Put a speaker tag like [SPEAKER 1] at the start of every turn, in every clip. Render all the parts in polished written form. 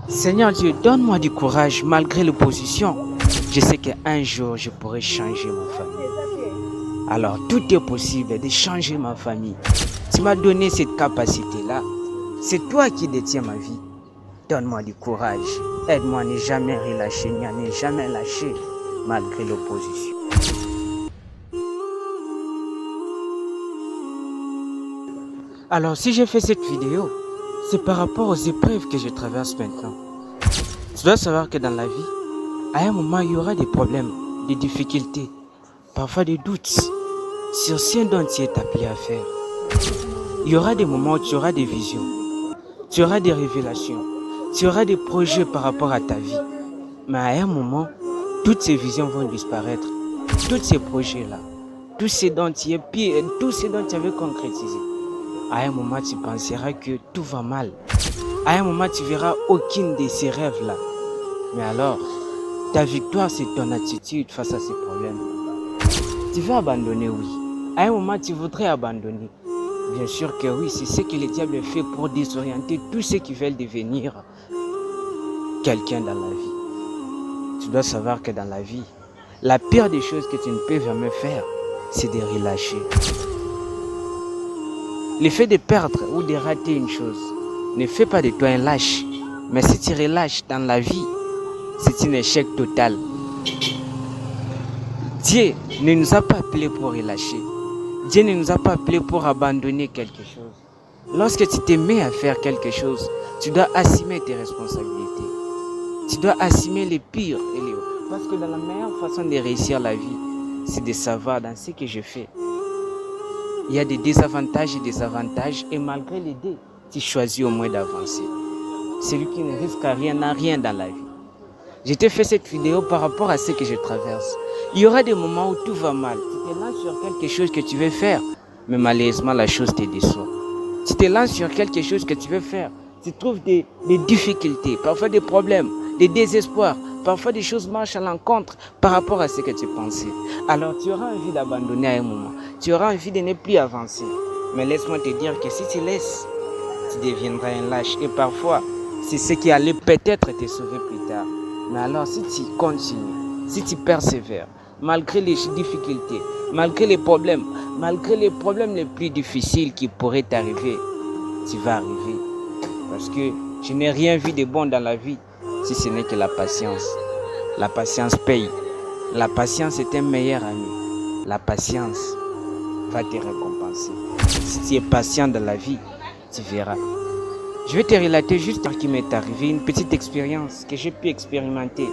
[SPEAKER 1] Seigneur Dieu, donne-moi du courage malgré l'opposition. Je sais qu'un jour, je pourrai changer ma famille. Alors, tout est possible de changer ma famille. Tu m'as donné cette capacité-là. C'est toi qui détiens ma vie. Donne-moi du courage. Aide-moi à ne jamais relâcher, ni à ne jamais lâcher malgré l'opposition. Alors, si j'ai fait cette vidéo, c'est par rapport aux épreuves que je traverse maintenant. Tu dois savoir que dans la vie, à un moment, il y aura des problèmes, des difficultés, parfois des doutes sur ce dont tu es appelé à faire. Il y aura des moments où tu auras des visions, tu auras des révélations, tu auras des projets par rapport à ta vie. Mais à un moment, toutes ces visions vont disparaître. Tous ces projets-là, tout ce dont tu avais concrétisé. À un moment, tu penseras que tout va mal. À un moment, tu verras aucune de ces rêves-là. Mais alors, ta victoire, c'est ton attitude face à ces problèmes. Tu veux abandonner, oui. À un moment, tu voudrais abandonner. Bien sûr que oui, c'est ce que le diable fait pour désorienter tous ceux qui veulent devenir quelqu'un dans la vie. Tu dois savoir que dans la vie, la pire des choses que tu ne peux jamais faire, c'est de relâcher. Le fait de perdre ou de rater une chose ne fait pas de toi un lâche. Mais si tu relâches dans la vie, c'est un échec total. Dieu ne nous a pas appelés pour relâcher. Dieu ne nous a pas appelés pour abandonner quelque chose. Lorsque tu te mets à faire quelque chose, tu dois assumer tes responsabilités. Tu dois assumer les pires et les hauts. Parce que dans la meilleure façon de réussir la vie, c'est de savoir dans ce que je fais. Il y a des désavantages et des avantages, et malgré les deux, tu choisis au moins d'avancer. Celui qui ne risque rien n'a rien dans la vie. Je t'ai fait cette vidéo par rapport à ce que je traverse. Il y aura des moments où tout va mal. Tu te lances sur quelque chose que tu veux faire, mais malheureusement la chose te déçoit. Tu te lances sur quelque chose que tu veux faire. Tu trouves des difficultés, parfois des problèmes, des désespoirs. Parfois des choses marchent à l'encontre par rapport à ce que tu pensais. Alors tu auras envie d'abandonner à un moment. Tu auras envie de ne plus avancer. Mais laisse-moi te dire que si tu laisses, tu deviendras un lâche. Et parfois, c'est ce qui allait peut-être te sauver plus tard. Mais alors si tu continues, si tu persévères, malgré les difficultés, malgré les problèmes les plus difficiles qui pourraient t'arriver, tu vas arriver. Parce que je n'ai rien vu de bon dans la vie si ce n'est que la patience. La patience paye. La patience est un meilleur ami. La patience va te récompenser. Si tu es patient dans la vie, tu verras. Je vais te relater juste ce qui m'est arrivé, une petite expérience que j'ai pu expérimenter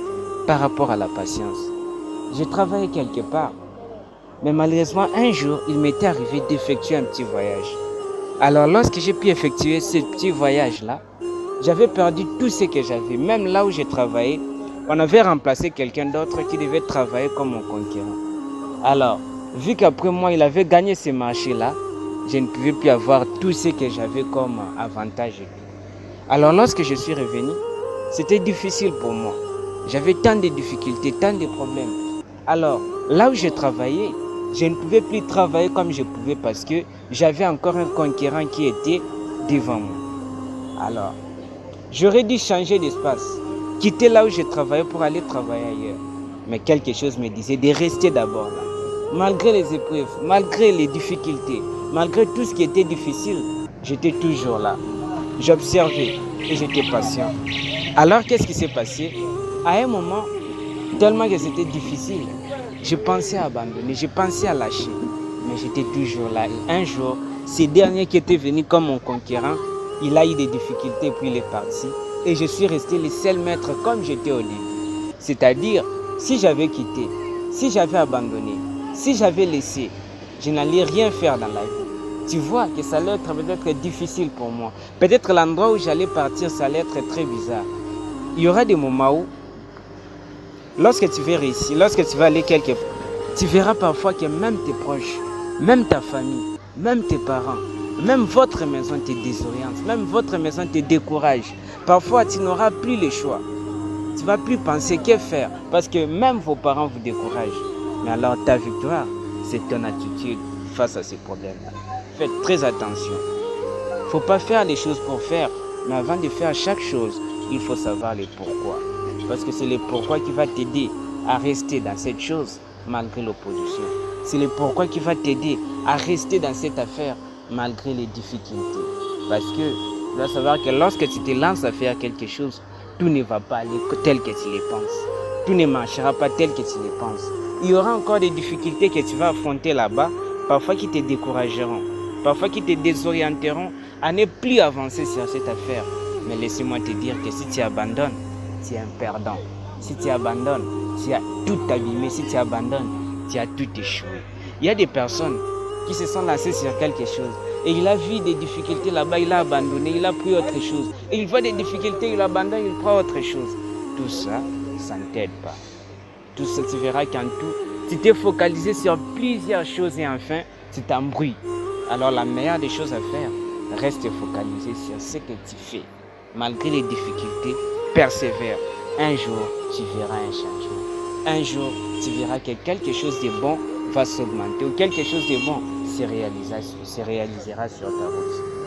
[SPEAKER 1] par rapport à la patience. J'ai travaillé quelque part, mais malheureusement un jour, il m'était arrivé d'effectuer un petit voyage. Alors lorsque j'ai pu effectuer ce petit voyage-là, j'avais perdu tout ce que j'avais. Même là où j'ai travaillé, on avait remplacé quelqu'un d'autre qui devait travailler comme mon concurrent. Alors, vu qu'après moi, il avait gagné ce marché-là, je ne pouvais plus avoir tout ce que j'avais comme avantage. Alors, lorsque je suis revenu, c'était difficile pour moi. J'avais tant de difficultés, tant de problèmes. Alors, là où j'ai travaillé, je ne pouvais plus travailler comme je pouvais parce que j'avais encore un concurrent qui était devant moi. Alors, j'aurais dû changer d'espace, quitter là où je travaillais pour aller travailler ailleurs. Mais quelque chose me disait de rester d'abord là. Malgré les épreuves, malgré les difficultés, malgré tout ce qui était difficile, j'étais toujours là. J'observais et j'étais patient. Alors qu'est-ce qui s'est passé? À un moment, tellement que c'était difficile, je pensais à abandonner, je pensais à lâcher. Mais j'étais toujours là. Et un jour, ce dernier qui était venu comme mon concurrent, il a eu des difficultés puis il est parti. Et je suis resté le seul maître comme j'étais au début. C'est-à-dire, si j'avais quitté, si j'avais abandonné, si j'avais laissé, je n'allais rien faire dans la vie. Tu vois que ça allait être peut-être difficile pour moi. Peut-être l'endroit où j'allais partir, ça allait être très bizarre. Il y aura des moments où, lorsque tu vas réussir, lorsque tu vas aller quelque part, tu verras parfois que même tes proches, même ta famille, même tes parents, même votre maison te désoriente, même votre maison te décourage. Parfois, tu n'auras plus le choix. Tu ne vas plus penser que faire parce que même vos parents vous découragent. Mais alors, ta victoire, c'est ton attitude face à ces problèmes-là. Faites très attention. Il ne faut pas faire les choses pour faire, mais avant de faire chaque chose, il faut savoir le pourquoi. Parce que c'est le pourquoi qui va t'aider à rester dans cette chose malgré l'opposition. C'est le pourquoi qui va t'aider à rester dans cette affaire malgré les difficultés. Parce que tu dois savoir que lorsque tu te lances à faire quelque chose, tout ne va pas aller tel que tu le penses. Tout ne marchera pas tel que tu le penses. Il y aura encore des difficultés que tu vas affronter là-bas, parfois qui te décourageront, parfois qui te désorienteront à ne plus avancer sur cette affaire. Mais laisse-moi te dire que si tu abandonnes, tu es un perdant. Si tu abandonnes, tu as tout abîmé. Si tu abandonnes, tu as tout échoué. Il y a des personnes qui se sont lancées sur quelque chose et il a vu des difficultés là-bas, il a abandonné, il a pris autre chose. Et il voit des difficultés, il abandonne, il prend autre chose. Tout ça, ça ne t'aide pas. Tout ça, tu verras qu'en tout, tu t'es focalisé sur plusieurs choses et enfin, tu t'embrouilles. Alors la meilleure des choses à faire, reste focalisé sur ce que tu fais. Malgré les difficultés, persévère. Un jour, tu verras un changement. Un jour, tu verras que quelque chose de bon va s'augmenter ou quelque chose de bon se réalisera sur ta route.